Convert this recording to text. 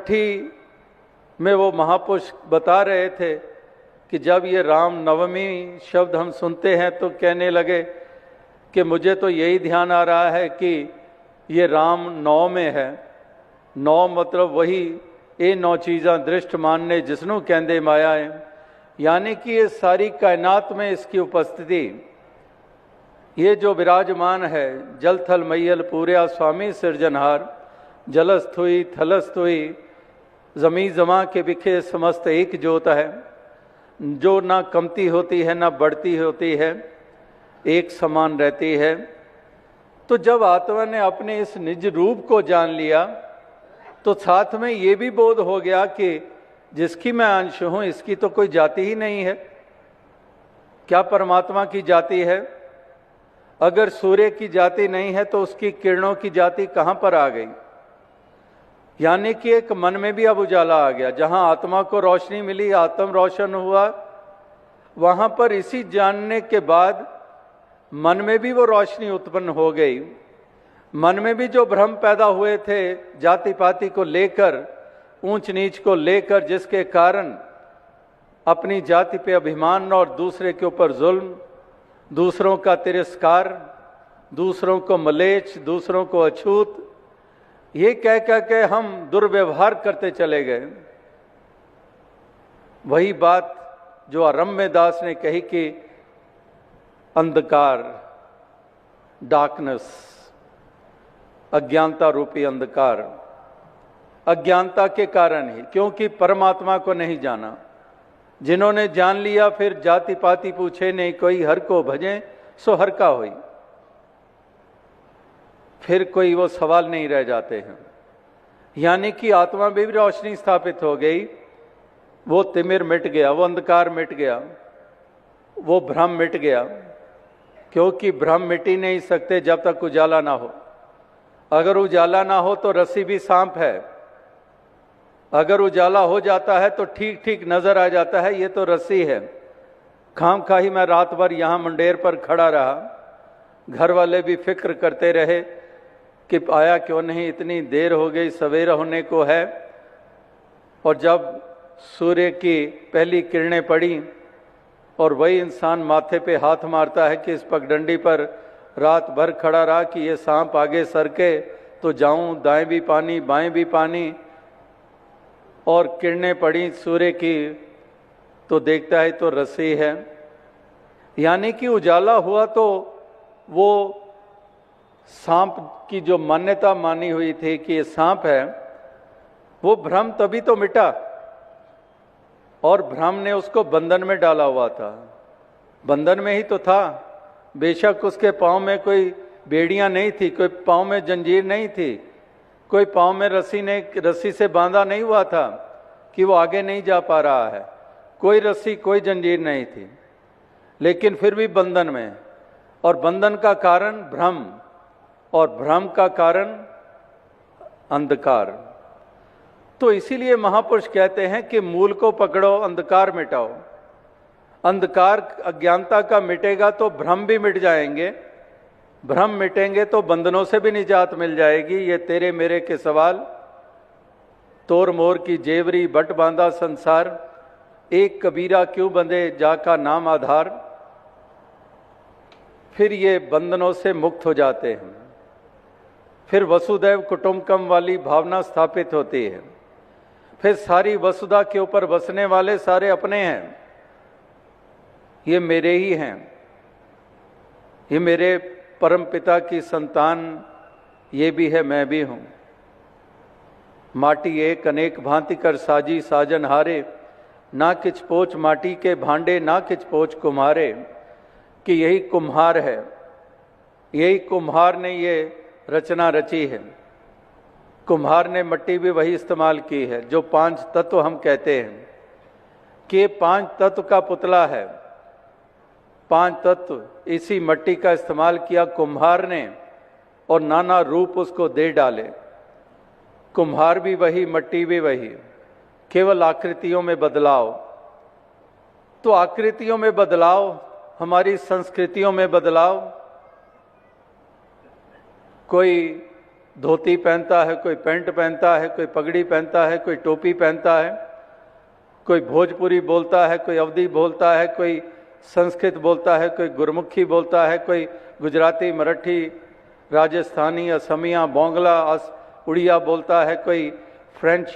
छठी में वो महापुरुष बता रहे थे कि जब ये राम नवमी शब्द हम सुनते हैं तो कहने लगे कि मुझे तो यही ध्यान आ रहा है कि ये राम नौ में है। नौ मतलब वही ये नौ चीज़ां दृष्ट मानने जिसनों कहंदे माया है, यानी कि ये सारी कायनात में इसकी उपस्थिति, ये जो विराजमान है जल थल मैयल पूर्या स्वामी सिरजनहार, जलस्थ हुई थलस्थ हुई जमी जमा के बिखे समस्त एक जोत है, जो ना कमती होती है ना बढ़ती होती है, एक समान रहती है। तो जब आत्मा ने अपने इस निज रूप को जान लिया तो साथ में ये भी बोध हो गया कि जिसकी मैं अंश हूं इसकी तो कोई जाति ही नहीं है। क्या परमात्मा की जाति है? अगर सूर्य की जाति नहीं है तो उसकी किरणों की जाति कहां पर आ गई? यानी कि एक मन में भी अब उजाला आ गया। जहां आत्मा को रोशनी मिली, आत्म रोशन हुआ, वहां पर इसी जानने के बाद मन में भी वो रोशनी उत्पन्न हो गई। मन में भी जो भ्रम पैदा हुए थे जाति पाति को लेकर, ऊंच नीच को लेकर, जिसके कारण अपनी जाति पे अभिमान और दूसरे के ऊपर जुल्म, दूसरों का तिरस्कार, दूसरों को मलेच्छ, दूसरों को अछूत, ये कह कह के हम दुर्व्यवहार करते चले गए। वही बात जो अरम्य दास ने कही कि अंधकार, डार्कनेस, अज्ञानता रूपी अंधकार, अज्ञानता के कारण ही, क्योंकि परमात्मा को नहीं जाना। जिन्होंने जान लिया फिर जाति पाति पूछे नहीं कोई, हर को भजें सो हर का होई, फिर कोई वो सवाल नहीं रह जाते हैं। यानी कि आत्मा में भी रोशनी स्थापित हो गई, वो तिमिर मिट गया, वो अंधकार मिट गया, वो भ्रम मिट गया। क्योंकि भ्रम मिट ही नहीं सकते जब तक उजाला ना हो। अगर उजाला ना हो तो रस्सी भी सांप है, अगर उजाला हो जाता है तो ठीक ठीक नजर आ जाता है ये तो रस्सी है। खाम खा ही मैं रात भर यहाँ मंडेर पर खड़ा रहा, घर वाले भी फिक्र करते रहे कि आया क्यों नहीं, इतनी देर हो गई, सवेरा होने को है। और जब सूर्य की पहली किरणें पड़ी और वही इंसान माथे पे हाथ मारता है कि इस पगडंडी पर रात भर खड़ा रहा कि ये सांप आगे सरके तो जाऊं, दाएं भी पानी बाएं भी पानी, और किरणें पड़ी सूर्य की तो देखता है तो रस्सी है। यानी कि उजाला हुआ तो वो सांप की जो मान्यता मानी हुई थी कि ये सांप है, वो भ्रम तभी तो मिटा। और भ्रम ने उसको बंधन में डाला हुआ था, बंधन में ही तो था। बेशक उसके पाँव में कोई बेड़ियां नहीं थी, कोई पाँव में जंजीर नहीं थी, कोई पाँव में रस्सी से बांधा नहीं हुआ था कि वो आगे नहीं जा पा रहा है, कोई रस्सी कोई जंजीर नहीं थी, लेकिन फिर भी बंधन में। और बंधन का कारण भ्रम, और भ्रम का कारण अंधकार। तो इसीलिए महापुरुष कहते हैं कि मूल को पकड़ो, अंधकार मिटाओ। अंधकार अज्ञानता का मिटेगा तो भ्रम भी मिट जाएंगे, भ्रम मिटेंगे तो बंधनों से भी निजात मिल जाएगी। ये तेरे मेरे के सवाल, तोर मोर की जेवरी बट बांधा संसार, एक कबीरा क्यों बंधे जाका नाम आधार। फिर ये बंधनों से मुक्त हो जाते हैं, फिर वसुदैव कुटुंबकम वाली भावना स्थापित होती है, फिर सारी वसुधा के ऊपर बसने वाले सारे अपने हैं, ये मेरे ही हैं, ये मेरे परम पिता की संतान ये भी है, मैं भी हूं। माटी एक अनेक भांति कर साजी साजन हारे, ना किच पोच माटी के भांडे ना किच पोच कुम्हारे। कि यही कुम्हार है, यही कुम्हार ने ये रचना रची है। कुम्हार ने मिट्टी भी वही इस्तेमाल की है जो पांच तत्व हम कहते हैं कि पांच तत्व का पुतला है। पांच तत्व इसी मिट्टी का इस्तेमाल किया कुम्हार ने और नाना रूप उसको दे डाले। कुम्हार भी वही, मिट्टी भी वही, केवल आकृतियों में बदलाव। तो आकृतियों में बदलाव, हमारी संस्कृतियों में बदलाव, कोई धोती पहनता है, कोई पैंट पहनता है, कोई पगड़ी पहनता है, कोई टोपी पहनता है, कोई भोजपुरी बोलता है, कोई अवधी बोलता है, कोई संस्कृत बोलता है, कोई गुरमुखी बोलता है, कोई गुजराती, मराठी, राजस्थानी, असमिया, बोंगला, उड़िया बोलता है, कोई फ्रेंच